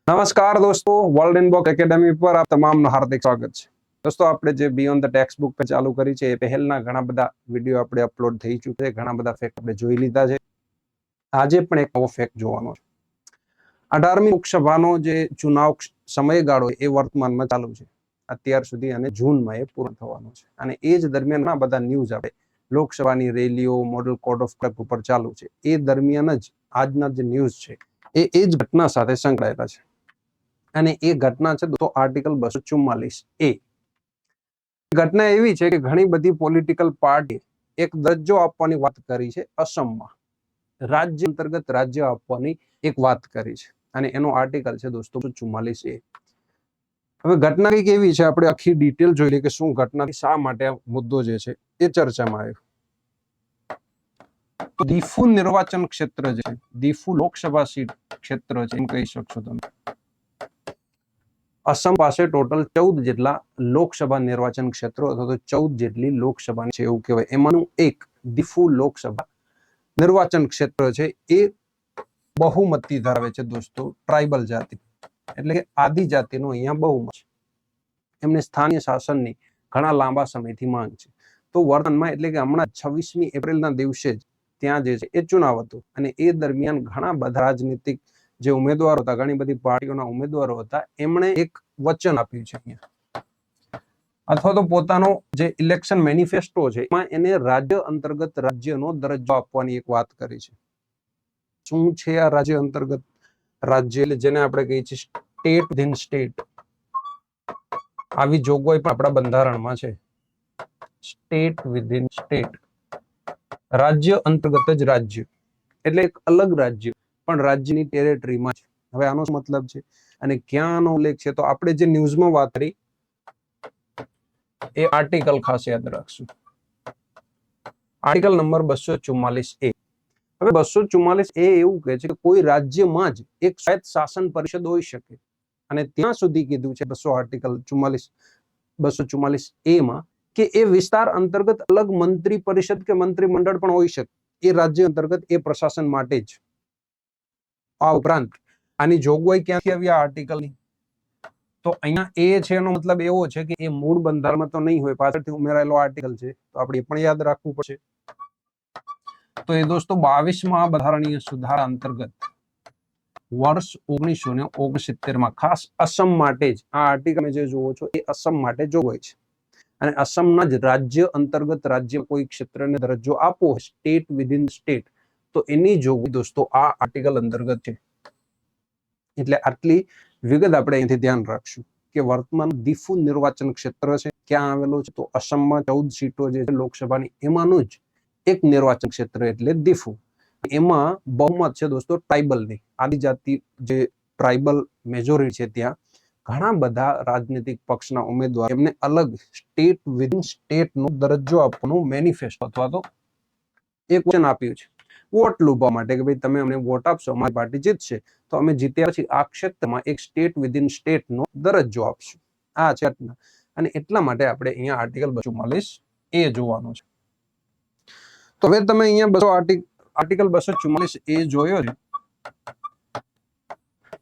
नमस्कार दोस्तों, world inbox academy पर आप તમામનું હાર્દિક સ્વાગત છે। दोस्तों, આપણે જે બિયોન્ડ ધ ટેક્સ્ટ બુક પર ચાલુ કરી છે એ પહેલના ઘણા બધા વિડિયો આપણે અપલોડ થઈ ચૂક્યા છે, ઘણા બધા ફેક્ટ આપણે જોઈ લીધા છે। આજે પણ એક નવો ફેક્ટ જોવાનો છે। 18મી લોકસભાનો જે ચુનાવ સમયગાળો એ વર્તમાનમાં ચાલુ છે અત્યાર સુધી, અને જૂનમાં એ પૂર્ણ થવાનો છે। અને એ જ દરમિયાન ઘણા બધા ન્યૂઝ આપણે લોકસભાની રેલીઓ, મોડલ કોડ ઓફ કન્ડક્ટ ઉપર ચાલુ છે। એ દરમિયાન જ આજના જે ન્યૂઝ છે એ જ ઘટના સાથે સંકળાયેલા છે। અને એ ઘટના છે તો આર્ટિકલ 244A। ઘટના એવી છે કે ઘણી બધી પોલિટિકલ પાર્ટી એક દરજ્જો આપવાની વાત કરી છે અસમમાં, રાજ્ય અંતર્ગત રાજ્ય આપવાની એક વાત કરી છે, અને એનો આર્ટિકલ છે દોસ્તો 244A। હવે ઘટના કઈક એવી છે, આપણે આખી ડિટેલ જોઈ લઈએ કે શું ઘટના, શા માટે આ મુદ્દો જે છે એ ચર્ચામાં આવ્યો। દીફુ નિર્વાચન ક્ષેત્ર જે છે, દીફુ લોકસભા સીટ ક્ષેત્ર છે એમ કહી શકશો તમે। असम પાસે ટોટલ 14 જેટલા લોકસભા નિર્વાચન ક્ષેત્રો અથવા તો 14 જેટલી લોકસભા છે એવું કહેવાય। એમાંનું એક દીફુ લોકસભા નિર્વાચન ક્ષેત્ર છે એ બહુમતી ધરાવે છે દોસ્તો, ટ્રાઇબલ જાતિ એટલે કે આદિજાતિનો અહીંયા બહુમત છે। એમને સ્થાનીય શાસનની ઘણા લાંબા સમયથી માંગ છે। તો વર્તમાનમાં એટલે કે હમણાં 26મી એપ્રિલના દિવસે જ ત્યાં જે છે એ ચુનાવ હતો, અને એ દરમિયાન ઘણા બધા રાજનીતિક જે ઉમેદવારો હતા, ઘણી બધી પાર્ટીઓના ઉમેદવારો હતા, એમણે એક વચન આપ્યું છે અહીંયા, અથવા તો પોતાનો જે ઇલેક્શન મેનિફેસ્ટો છે એમાં એને રાજ્ય અંતર્ગત રાજ્યનો દરજ્જો આપવાની એક વાત કરી છે। શું છે આ રાજ્ય અંતર્ગત રાજ્ય, એટલે જેને આપણે કહીએ છીએ સ્ટેટ વિધિન સ્ટેટ। આવી જોગવાઈ પણ આપણા બંધારણમાં છે, સ્ટેટ વિધિન સ્ટેટ, રાજ્ય અંતર્ગત જ રાજ્ય એટલે એક અલગ રાજ્ય પણ રાજ્યની ટેરેટરીમાં છે। હવે આનો મતલબ છે અને ક્યાંનો ઉલ્લેખ છે, તો આપણે જે ન્યૂઝમાં વાત કરી એ આર્ટિકલ ખાસ યાદ રાખશું, આર્ટિકલ નંબર 244A। હવે 244A એવું કહે છે કે કોઈ રાજ્યમાં જ એક સ્વાયત્ત શાસન પરિષદ હોઈ શકે, અને ત્યાં સુધી કીધું છે આર્ટિકલ 244A માં કે એ વિસ્તાર અંતર્ગત અલગ મંત્રી પરિષદ કે મંત્રીમંડળ પણ હોઈ શકે, એ રાજ્ય અંતર્ગત એ પ્રશાસન માટે જ। આ ઉપરાંત આની જોગવાઈ ક્યાંથી આવી આ આર્ટિકલની, તો અહીંયા એ છે એનો મતલબ એવો છે કે એ મૂળ બંધારણમાં તો નહીં હોય, પાછળથી ઉમેરાયેલો આર્ટિકલ છે, તો આપણે એ પણ યાદ રાખવું પડશે। તો એ દોસ્તો 22મા બંધારણીય સુધારા અંતર્ગત વર્ષ 1969માં ખાસ અસમ માટે જ આ આર્ટિકલ જે જોવો છો એ અસમ માટે જોગવાઈ છે। અને અસમના જ રાજ્ય અંતર્ગત રાજ્ય કોઈ ક્ષેત્રને દરજ્જો આપવો સ્ટેટ વિધિન સ્ટેટ, તો એની જોગવાઈ દોસ્તો આ આર્ટિકલ અંતર્ગત છે। એટલે આટલી વિગત આપણે અહીંથી ધ્યાન રાખશું કે વર્તમાન દીફુ નિર્વાચન ક્ષેત્ર છે ક્યાં આવેલું છે, તો અસમમાં 14 સીટો જે છે લોકસભાની, એમાંનું જ એક નિર્વાચન ક્ષેત્ર એટલે દીફુ। એમાં બહુમત છે દોસ્તો ટ્રાઇબલની, આદિજાતિ જે ટ્રાઇબલ મેજોરિટી છે ત્યાં ઘણા બધા રાજનીતિક પક્ષના ઉમેદવાર એમને અલગ સ્ટેટ વિધિન સ્ટેટ નો દરજ્જો આપવાનો મેનિફેસ્ટો અથવા તો એક વચન આપ્યું છે, વોટ લૂંટવા માટે કે ભાઈ તમે અમને વોટ આપશો, અમારી પાર્ટી જીતશે તો અમે જીત્યા પછી આ ક્ષેત્રમાં એક સ્ટેટ વિધિન સ્ટેટ નો દરજ્જો આપશું। આ છે ઘટના, અને એટલા માટે આપણે અહીંયા આર્ટિકલ 244A જોવાનો છે। તો હવે તમે અહીંયા આર્ટિકલ 244A જોયો છે,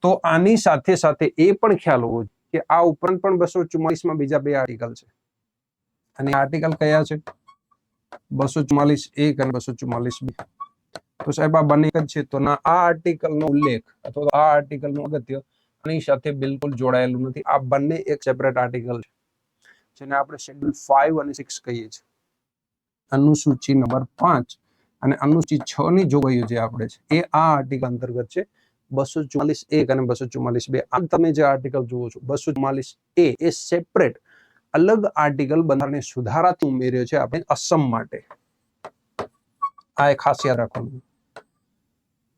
તો આની સાથે સાથે એ પણ ખ્યાલ હોવો કે આ ઉપરાંત પણ 244માં બીજા બે આર્ટિકલ છે, અને આર્ટિકલ કયા છે 244A અને 244B। તો સાહેબ આ બંને એક જ છે, તો ના આ આર્ટિકલનો ઉલ્લેખ અથવા આ આર્ટિકલનું અગત્ય આની સાથે બિલકુલ જોડાયેલું નથી। આ બંને એક સેપરેટ આર્ટિકલ છે, જેને આપણે શેડ્યુલ 5 અને 6 કહીએ છીએ, અનુસૂચિ નંબર 5 અને અનુસૂચિ 6 ની જોગવાઈઓ જે આપણે છે એ આ આર્ટિકલ અંતર્ગત છે, 244A અને 244B। આ તમે જે આર્ટિકલ જુઓ છો 244A એ સેપરેટ અલગ આર્ટિકલ બંધારણીય સુધારાથી ઉમેર્યો છે આપણે અસમ માટે। આ એક ખાસ યાદ રાખવાનું।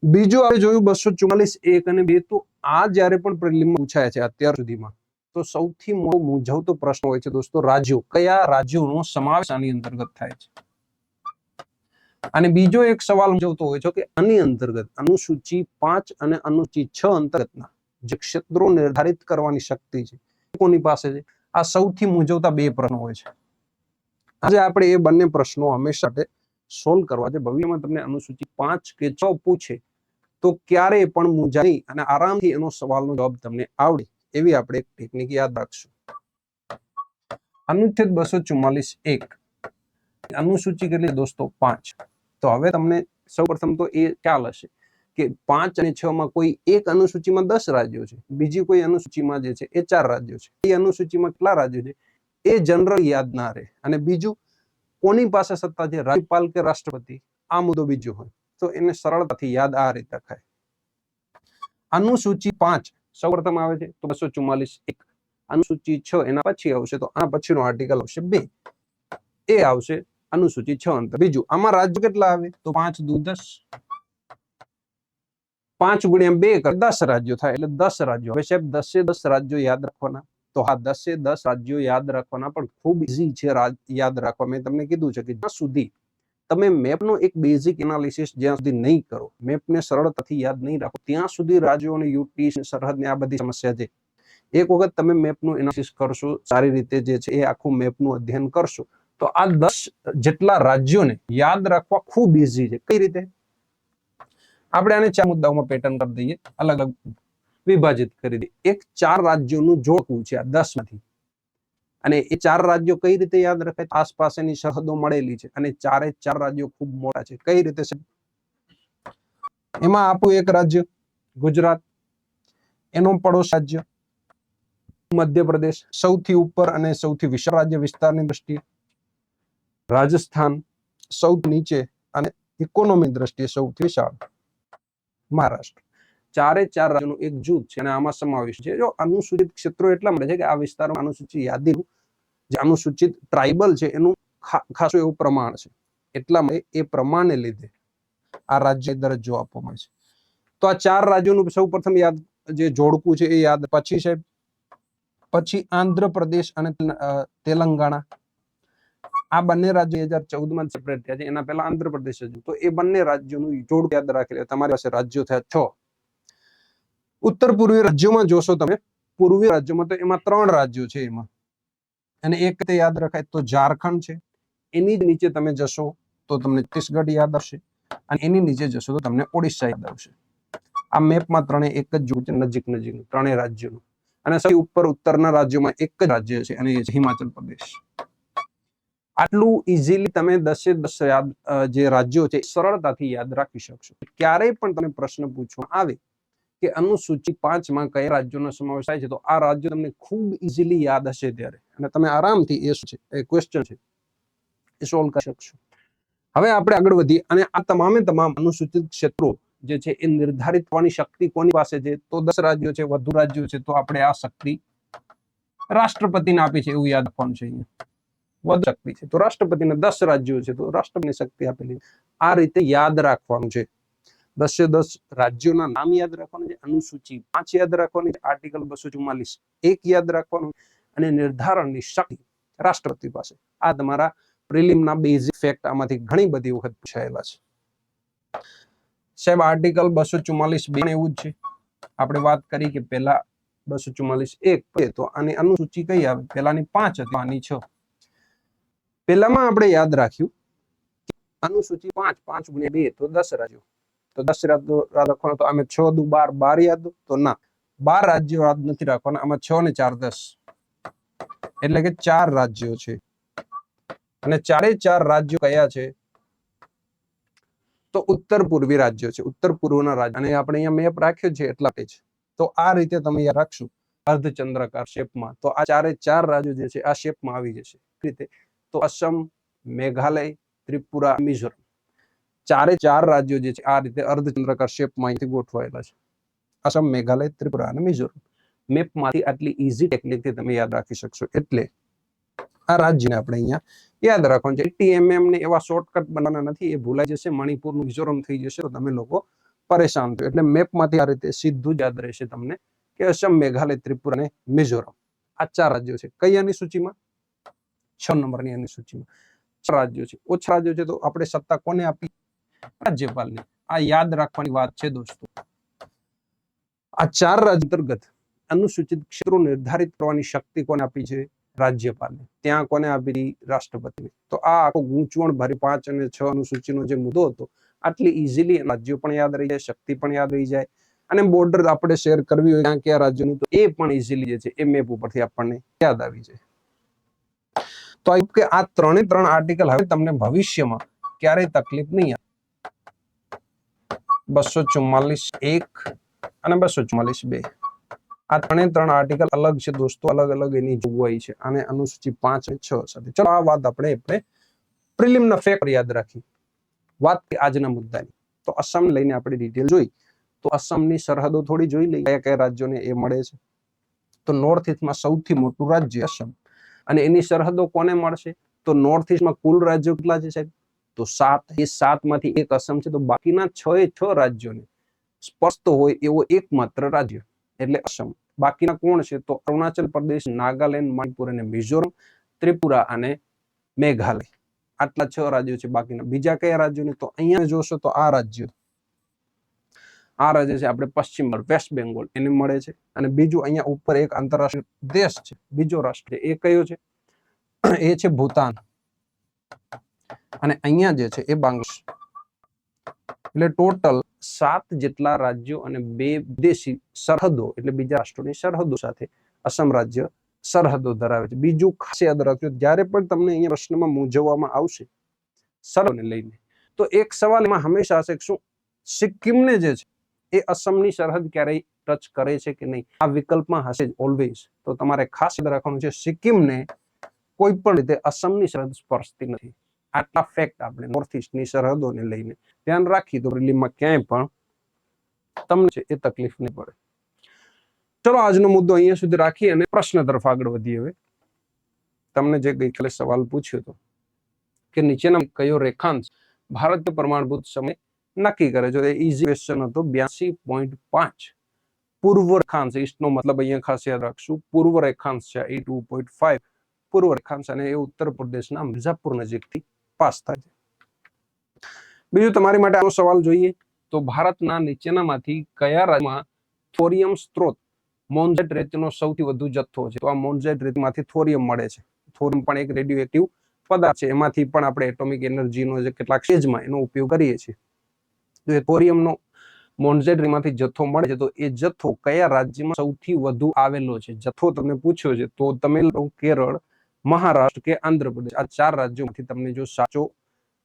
બીજું આપણે જોયું 244A અને 2, તો આ જ્યારે પણ પ્રિલિમમાં પૂછાય છે અત્યાર સુધીમાં, તો સૌથી મોટો મૂંઝવતો પ્રશ્ન હોય છે દોસ્તો રાજ્યો, કયા રાજ્યોનો સમાવેશ આની અંતર્ગત થાય છે। અને બીજો એક સવાલ મૂંઝવતો હોય છે કે આની અંતર્ગત અનુસૂચિ 5 અને અનુસૂચિ 6 અંતર્ગતના જે ક્ષેત્રો નિર્ધારિત કરવાની શક્તિ છે કોની પાસે છે। આ સૌથી મૂંઝવતા બે પ્રશ્નો હોય છે। આજે આપણે એ બંને પ્રશ્નો હંમેશા સોલ્વ કરવા છે। ભવિષ્યમાં તમને અનુસૂચિ 5 કે 6 પૂછે તો ક્યારેય પણ મૂંઝાઈ અને આરામથી એનો સવાલનો જવાબ તમને આવડે એવી આપણે એક ટેકનિક યાદ રાખશું. અનુચ્છેદ 244(1) અનુસૂચિ કેટલી દોસ્તો? 5. તો હવે તમને સૌપ્રથમ તો એ ખ્યાલ હશે કે 5 અને 6 માં કોઈ એક અનુસૂચિમાં 10 રાજ્યો છે, બીજી કોઈ અનુસૂચિમાં જે છે એ 4 રાજ્યો છે. એ અનુસૂચિમાં કેટલા રાજ્યો છે એ જનરલ યાદ ના રહે. અને બીજું, કોની પાસે સત્તા છે, રાજ્યપાલ કે રાષ્ટ્રપતિ, આ મુદ્દો બીજો હોય તો એને સરળતાથી યાદ આ રીતે રખાય. અનુસૂચિ 5 સૌપ્રથમ આવે છે તો 244(1). અનુસૂચિ 6 એના પછી આવશે તો આ પછીનો આર્ટિકલ આવશે 2. એ આવશે અનુસૂચિ 6 અંતર. બીજું, આમાં રાજ્યો કેટલા આવે તો 5 દુ 10, 5 ગુણ્યા 2 કરે 10 રાજ્યો થાય, એટલે 10 રાજ્યો. હવે સાહેબ 10 રાજ્યો યાદ રાખવાના, તો હા 10 રાજ્યો યાદ રાખવાના, પણ ખૂબ ઈઝી છે યાદ રાખવા. મેં તમને કીધું છે કે જ્યાં સુધી તમે મેપનો એક બેઝિક એનાલિસિસ જ્યાં સુધી નહીં કરો, મેપને સરળતાથી યાદ નહીં રાખો, ત્યાં સુધી રાજ્યોની યુટી, સરહદની આ બધી સમસ્યા છે. એક વખત તમે મેપનું એનાલિસિસ કરશો, સારી રીતે જે છે એ આખું મેપનું અધ્યયન કરશો, તો આ 10 જેટલા રાજ્યોને યાદ રાખવા ખૂબ ઈઝી છે. કઈ રીતે? આપણે આને 4 મુદ્દાઓમાં પેટર્ન કરી દઈએ, અલગ અલગ વિભાજિત કરી દઈએ. એક 4 રાજ્યોનું જોડકું છે આ 10 માંથી, અને એ 4 રાજ્યો કઈ રીતે યાદ રખાય? આસપાસની સરહદો મળેલી છે અને 4 રાજ્યો ખૂબ મોટા છે. કઈ રીતે છે? એમાં આપણું એક રાજ્ય ગુજરાત, એનો પડોશ રાજ્ય મધ્યપ્રદેશ, સૌથી ઉપર અને સૌથી વિશાળ રાજ્ય વિસ્તારની દ્રષ્ટિએ રાજસ્થાન, સૌથી નીચે અને ઇકોનોમી દ્રષ્ટિએ સૌથી વિશાળ મહારાષ્ટ્ર. 4 રાજ્યોનું એક જૂથ છે અને આમાં સમાવેશ છે. જો અનુસૂચિત ક્ષેત્રો એટલા માટે છે કે આ વિસ્તારમાં અનુસૂચિત યાદીનું જે અનુસૂચિત ટ્રાઇબલ છે એનું ખાસું એવું પ્રમાણ છે, એટલા માટે એ પ્રમાણને લીધે આ રાજ્ય દરજ્જો આપવામાં છે. તો આ 4 રાજ્યોનું સૌ પ્રથમ યાદ જે જોડકું છે એ યાદ. પછી સાહેબ, પછી આંધ્રપ્રદેશ અને તેલંગાણા, આ બંને રાજ્યો 2014માં સેપરેટ થયા છે. એના પહેલા આંધ્રપ્રદેશ હતું, તો એ બંને રાજ્યોનું જોડકું યાદ રાખી લે. તમારી પાસે રાજ્યો થયા 6. ઉત્તર પૂર્વીય રાજ્યોમાં જોશો તમે, પૂર્વીય રાજ્યોમાં તો એમાં 3 રાજ્યો છે એમાં, અને એક તે યાદ રખાય તો ઝારખંડ છે. એની જ નીચે તમે જશો તો તમને છત્તીસગઢ યાદ આવશે, અને એની નીચે જશો તો તમને ઓડિશા યાદ આવશે. આ મેપમાં ત્રણે એક જ જોડે નજીક નજીક ત્રણેય રાજ્યોનું. અને સૌથી ઉપર ઉત્તરના રાજ્યોમાં એક જ રાજ્ય છે અને એ છે હિમાચલ પ્રદેશ. આટલું ઇઝીલી તમે 10 યાદ જે રાજ્યો છે સરળતાથી યાદ રાખી શકશો. ક્યારેય પણ તમે પ્રશ્ન પૂછવામાં આવે કે અનુસૂચિ 5 માં કયા રાજ્યોનો સમાવેશ થાય છે, તો આ રાજ્યો તમને ખૂબ ઇઝીલી યાદ હશે ત્યારે, અને તમે આરામથી એ ક્વેશ્ચન છે એ સોલ્વ કરી શકશો. હવે આપણે આગળ વધીએ, અને આ તમામે તમામ અનુસૂચિત ક્ષેત્રો જે છે એ નિર્ધારિત થવાની શક્તિ કોની પાસે છે? તો 10 રાજ્યો છે, વધુ રાજ્યો છે, તો આપણે આ શક્તિ રાષ્ટ્રપતિને આપી છે એવું યાદ રાખવાનું છે. અહીંયા વધુ શક્તિ છે તો રાષ્ટ્રપતિને, 10 રાજ્યો છે તો રાષ્ટ્રપતિને શક્તિ આપેલી. આ રીતે યાદ રાખવાનું છે. 10 રાજ્યોના નામ યાદ રાખવાનું છે, અનુસૂચિ 5 યાદ રાખવાની છે, આર્ટિકલ 244(1) યાદ રાખવાનું, અને નિર્ધારણની શક્તિ રાષ્ટ્રપતિ પાસે. આ તમારા પ્રિલિમના બેઝિક ફેક્ટ આમાંથી ઘણી બધી વખત પૂછાયેલા છે. સાહેબ આર્ટિકલ 244(2) એવું જ છે. આપણે વાત કરી કે પહેલા 244(1) તો આની અનુસૂચિ કઈ આવે? પહેલાની 5 હતી, આની 6. પહેલામાં આપણે યાદ રાખ્યું અનુસૂચિ 5 ગુણ્યા 2 તો 10 રાજ્યો, તો 10 રાજ્યો રાખવાના. તો આમે 6 દુ 12 યાદ? તો ના, 12 રાજ્યો યાદ નથી રાખવાના. આમાં 6 ને 4 10, એટલે કે 4 રાજ્યો છે. અને 4 રાજ્યો કયા છે? તો ઉત્તર પૂર્વી રાજ્યો છે, ઉત્તર પૂર્વના રાજ્ય. અને આપણે અહીંયા મેપ રાખ્યો છે એટલા જ. તો આ રીતે તમે યાદ રાખશો અર્ધચંદ્રાકાર શેપમાં, તો આ 4 રાજ્યો જે છે આ શેપમાં આવી જશે. રીતે તો અસમ, મેઘાલય, ત્રિપુરા, મિઝોરમ, 4 રાજ્યો જે છે આ રીતે અર્ધચંદ્રાકાર શેપમાં અહીંથી ગોઠવાયેલા છે. અસમ, મેઘાલય, ત્રિપુરા અને મિઝોરમ. મેપમાંથી આટલી ઈઝી ટેકનિકથી તમે યાદ રાખી શકશો. એટલે આ રાજ્યને આપણે અહીંયા યાદ રાખવાનું છે. TMM ને એવા શોર્ટકટ બનાવવાના નથી, એ ભૂલાઈ જશે. મણિપુર, મિઝોરમ થઈ જશે તો તમે લોકો પરેશાન થયો. એટલે મેપમાંથી આ રીતે સીધું જ યાદ રહેશે તમને કે અસમ, મેઘાલય, ત્રિપુરા અને મિઝોરમ આ 4 રાજ્યો છે. કઈ અનુસૂચિમાં? 6 નંબરની અનુસૂચિમાં 4 રાજ્યો છે. ઓછા રાજ્યો છે તો આપણે સત્તા કોને આપી? રાજ્યપાલને. આ યાદ રાખવાની વાત છે દોસ્તો. આ 4 રાજ્ય અંતર્ગત અનુસૂચિત ક્ષેત્રો નિર્ધારિત કરવાની શક્તિ કોને આપી છે? રાજ્યપાલને. ત્યાં કોને આપી? રાષ્ટ્રપતિને. તો આ આખો ગૂંચવણ ભરી 5 અને 6 અનુસૂચિનો જે મુદ્દો હતો આટલી ઇઝીલી રાજ્યો પણ યાદ રહી જાય, શક્તિ પણ યાદ રહી જાય, અને બોર્ડર આપણે શેર કરવી હોય ક્યાં કયા રાજ્યોની તો એ પણ ઇઝીલી જે છે એ મેપ ઉપરથી આપણને યાદ આવી જાય. તો આ ત્રણે ત્રણ આર્ટિકલ હવે તમને ભવિષ્યમાં ક્યારેય તકલીફ નહીં આવે. 244(1) અને 244(2) આ ત્રણે ત્રણ આર્ટિકલ અલગ છે દોસ્તો, અલગ અલગ એની જોગવાઈ છે, અને અનુસૂચિ 5 અને 6 સાથે. ચલો આ વાત આપણે પ્રિલિમના ફેક્ટ યાદ રાખી. વાત આજના મુદ્દાની તો અસમ લઈને આપણે ડિટેલ જોઈ. તો અસમની સરહદો થોડી જોઈ લઈએ, કયા કયા રાજ્યોને એ મળે છે. તો નોર્થ ઈસ્ટમાં સૌથી મોટું રાજ્ય અસમ, અને એની સરહદો કોને મળશે? તો નોર્થ ઈસ્ટમાં કુલ રાજ્યો કેટલા છે સાહેબ? તો 7. એ 7 માંથી એક અસમ છે, તો બાકીના 6 એ 6 રાજ્યોને સ્પષ્ટ હોય એવો એકમાત્ર રાજ્ય એટલે અસમ. બાકીના કોણ છે? તો અરુણાચલ પ્રદેશ, નાગાલેન્ડ, મણિપુર અને મિઝોરમ, ત્રિપુરા અને મેઘાલય. આટલા 6 રાજ્યો છે. બાકીના બીજા કયા રાજ્યોને? તો અહીંયા જોશો તો આ રાજ્ય છે આપણે પશ્ચિમ બંગાળ, વેસ્ટ બેંગોલ એને મળે છે. અને બીજું અહીંયા ઉપર એક આંતરરાષ્ટ્રીય દેશ છે, બીજો રાષ્ટ્ર એ કયો છે? એ છે ભૂતાન. અને અહીંયા જે છે એ બાંગ્લાદેશ. એટલે ટોટલ 7 જેટલા રાજ્યો અને 2 વિદેશી સરહદો એટલે બીજા રાષ્ટ્રોની સરહદો સાથે અસમ રાજ્ય સરહદો ધરાવે છે. બીજું ખાસ યાદ રાખજો, જ્યારે પણ તમને અહીંયા પ્રશ્નમાં મૂંઝવવામાં આવશે સરહદોને લઈને, તો એક સવાલ એમાં હંમેશા હશે, શું સિક્કિમને જે છે એ અસમની સરહદ ક્યારેય ટચ કરે છે કે નહીં? આ વિકલ્પમાં હશે જ ઓલવેઝ. તો તમારે ખાસ યાદ રાખવાનું છે, સિક્કિમને કોઈ પણ રીતે અસમની સરહદ સ્પર્શતી નથી. આટલા ફેક્ટ આપણે નોર્થ ઈસ્ટની સરહદોને લઈને ધ્યાન રાખી તો પ્રિલિમમાં ક્યાંય પણ તમને છે એ તકલીફ નહીં પડે. ચલો આજનો મુદ્દો અહીંયા સુધી રાખી અને પ્રશ્ન તરફ આગળ વધીએ. હવે તમને જે ગઈકાલે સવાલ પૂછ્યો હતો કે નીચેના કયો રેખાંશ ભારતીય પ્રમાણભૂત સમય નક્કી કરે છે? ઈઝી ક્વેશ્ચન હતો. 82.5 પૂર્વ રેખાંશ. ઈસ્ટનો મતલબ અહીંયા ખાસ યાદ રાખશું, પૂર્વ રેખાંશ છે. 82.5 પૂર્વ રેખાંશ, અને એ ઉત્તર પ્રદેશના મિર્ઝાપુર નજીકથી પાસ થાય છે. બીજું તમારી માટે આનો સવાલ જોઈએ તો ભારતના નીચેનામાંથી કયા રાજ્યમાં થોરિયમ સ્ત્રોત મોન્ઝેટ રેતીનો સૌથી વધુ જથ્થો છે? તો આ મોન્ઝેટ રેતીમાંથી થોરિયમ મળે છે. થોરિયમ પણ એક રેડિયો એક્ટિવ પદાર્થ છે, એમાંથી પણ આપણે એટોમિક એનર્જીનો જે કેટલાક સ્ટેજમાં એનો ઉપયોગ કરીએ છીએ. તો એ થોરિયમનો મોન્ઝેટ રેતીમાંથી જથ્થો મળે છે, તો એ જથ્થો કયા રાજ્યમાં સૌથી વધુ આવેલો છે? જથ્થો તમને પૂછ્યો છે તો તમિલનાડુ, કેરળ, મહારાષ્ટ્ર કે આંધ્રપ્રદેશ, આ 4 રાજ્યોમાંથી તમને જો સાચો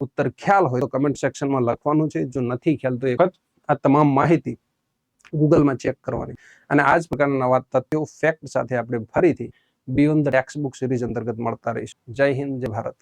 ઉત્તર ખ્યાલ હોય તો કમેન્ટ સેક્શનમાં લખવાનું છે. જો નથી ખ્યાલ તો એક વખત આ તમામ માહિતી ગૂગલમાં ચેક કરવાની. અને આ જ પ્રકારના નવા તથ્યો ફેક્ટ સાથે આપણે ફરીથી beyond the text book series અંતર્ગત મળતા રહીશું. જય હિન્દ, જય ભારત.